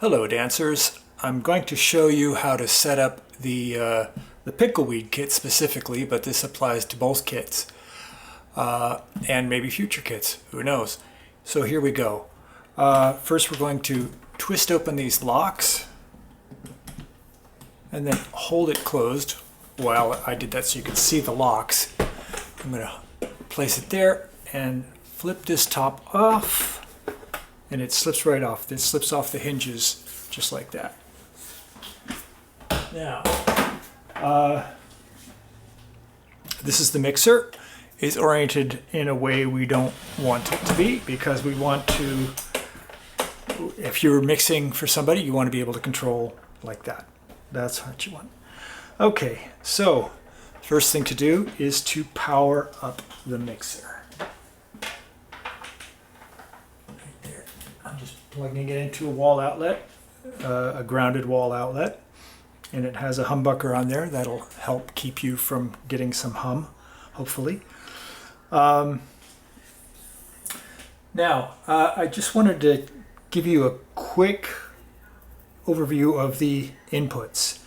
Hello dancers, I'm going to show you how to set up the pickleweed kit specifically, but this applies to both kits and maybe future kits, who knows. So here we go. First we're going to twist open these locks and then hold it closed while I did that so you can see the locks. I'm going to place it there and flip this top off. And it slips right off. This slips off the hinges just like that. Now, this is the mixer. It's oriented in a way we don't want it to be because we want to, if you're mixing for somebody, you want to be able to control like that. That's what you want. Okay, so first thing to do is to power up the mixer. I'm just plugging it into a wall outlet, a grounded wall outlet, and it has a humbucker on there that'll help keep you from getting some hum, hopefully. Now, I just wanted to give you a quick overview of the inputs.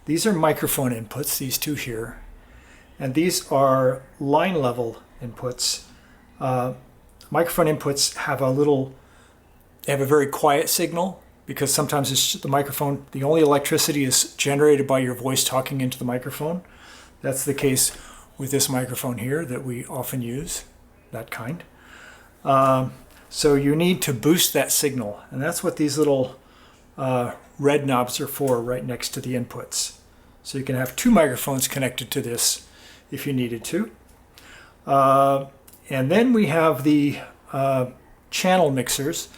These are microphone inputs, these two here, and these are line level inputs. Microphone inputs have they have a very quiet signal because sometimes it's the microphone, the only electricity is generated by your voice talking into the microphone. That's the case with this microphone here that we often use, that kind. So you need to boost that signal, and that's what these little red knobs are for right next to the inputs. So you can have two microphones connected to this if you needed to. And then we have the channel mixers.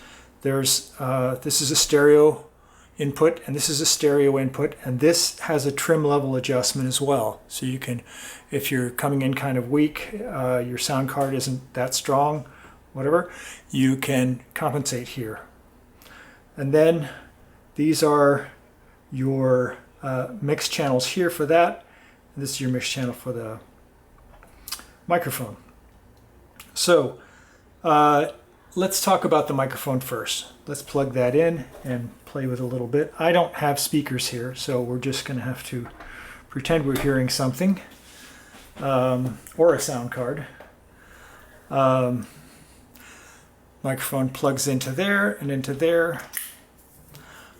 There's this is a stereo input and this is a stereo input, and this has a trim level adjustment as well. So you can, if you're coming in kind of weak, your sound card isn't that strong, whatever, you can compensate here. And then these are your mix channels here for that, and this is your mix channel for the microphone. So let's talk about the microphone first. Let's plug that in and play with a little bit. I don't have speakers here, so we're just going to have to pretend we're hearing something, or a sound card. Microphone plugs into there and into there,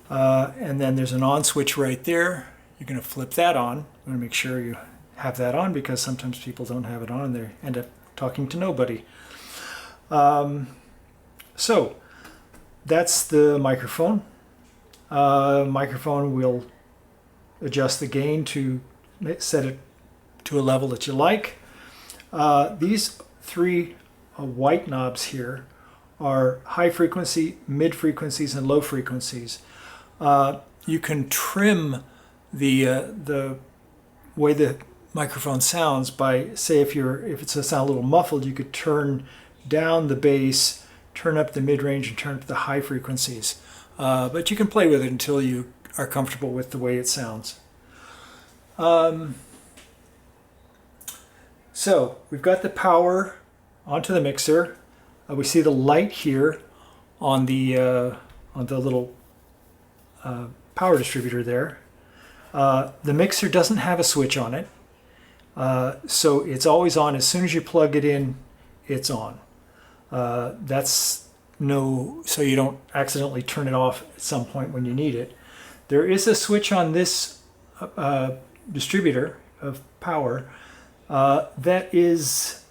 and then there's an on switch right there. You're going to flip that on. I'm going to make sure you have that on because sometimes people don't have it on and they end up talking to nobody. So that's the microphone. Microphone will adjust the gain to set it to a level that you like. These three white knobs here are high frequency, mid frequencies, and low frequencies. You can trim the way the microphone sounds by, say, if it's a sound a little muffled, you could turn down the bass, turn up the mid-range, and turn up the high frequencies. But you can play with it until you are comfortable with the way it sounds. So we've got the power onto the mixer. We see the light here on the little power distributor there. The mixer doesn't have a switch on it, so it's always on. As soon as you plug it in, it's on. So you don't accidentally turn it off at some point when you need it. There is a switch on this distributor of power that is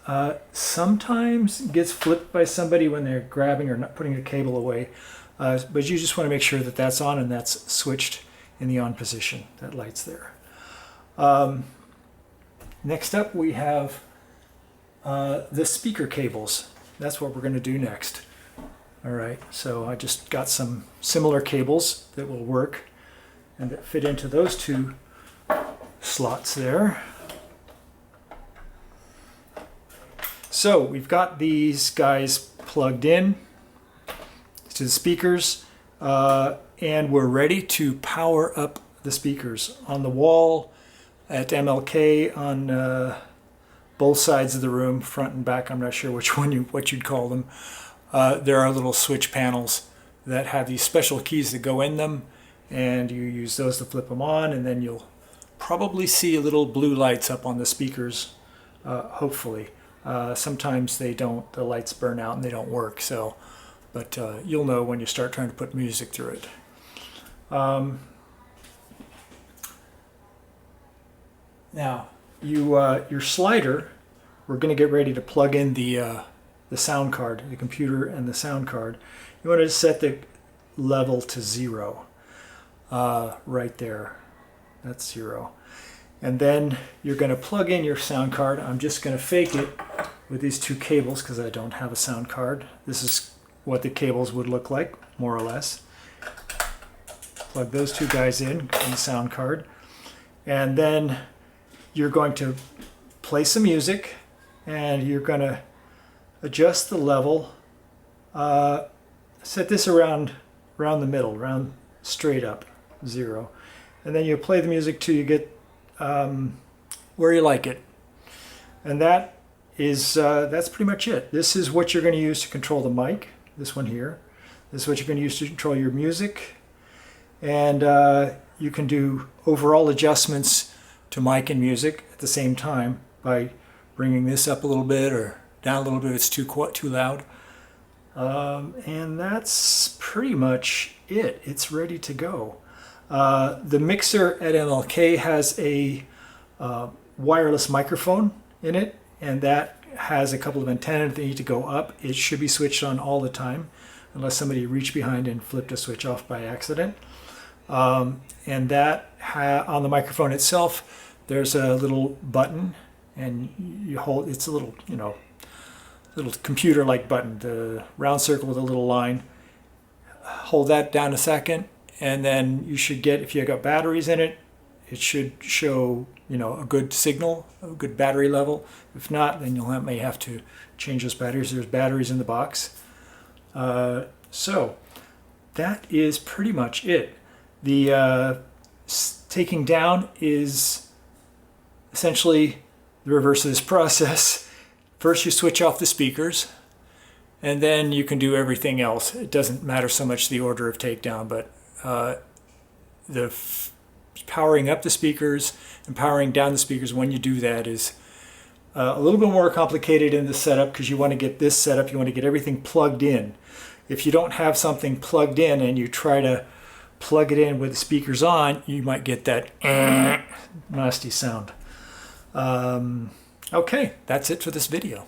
sometimes gets flipped by somebody when they're grabbing or not putting a cable away, but you just want to make sure that that's on and that's switched in the on position. That light's there. Next up we have the speaker cables. That's what we're going to do next. All right, so I just got some similar cables that will work and that fit into those two slots there. So we've got these guys plugged in to the speakers, and we're ready to power up the speakers. On the wall at MLK on both sides of the room, front and back, I'm not sure which one what you'd call them, there are little switch panels that have these special keys that go in them, and you use those to flip them on, and then you'll probably see little blue lights up on the speakers, hopefully. Sometimes they don't, the lights burn out and they don't work, so, but you'll know when you start trying to put music through it. Now, your slider, we're going to get ready to plug in the sound card, the computer and the sound card. You want to set the level to 0, right there. That's 0. And then you're going to plug in your sound card. I'm just going to fake it with these 2 cables because I don't have a sound card. This is what the cables would look like, more or less. Plug those 2 guys in the sound card. And then you're going to play some music, and you're going to adjust the level. Set this around the middle, around straight up, 0. And then you play the music till you get where you like it. And that is that's pretty much it. This is what you're going to use to control the mic, this one here. This is what you're going to use to control your music. And you can do overall adjustments to mic and music at the same time by bringing this up a little bit or down a little bit if it's too loud. And that's pretty much it. It's ready to go. The mixer at MLK has a wireless microphone in it, and that has a couple of antennas that need to go up. It should be switched on all the time unless somebody reached behind and flipped a switch off by accident. And that on the microphone itself, there's a little button, and you hold, it's a little, little computer-like button, the round circle with a little line. Hold that down a second, and then you should get, if you got batteries in it, it should show, a good signal, a good battery level. If not, then you may have to change those batteries. There's batteries in the box. So that is pretty much it. The taking down is essentially the reverse of this process. First you switch off the speakers, and then you can do everything else. It doesn't matter so much the order of takedown, but powering up the speakers and powering down the speakers, when you do that, is a little bit more complicated in the setup, because you want to get this set up, you want to get everything plugged in. If you don't have something plugged in and you try to plug it in with the speakers on, you might get that nasty sound. Okay, that's it for this video.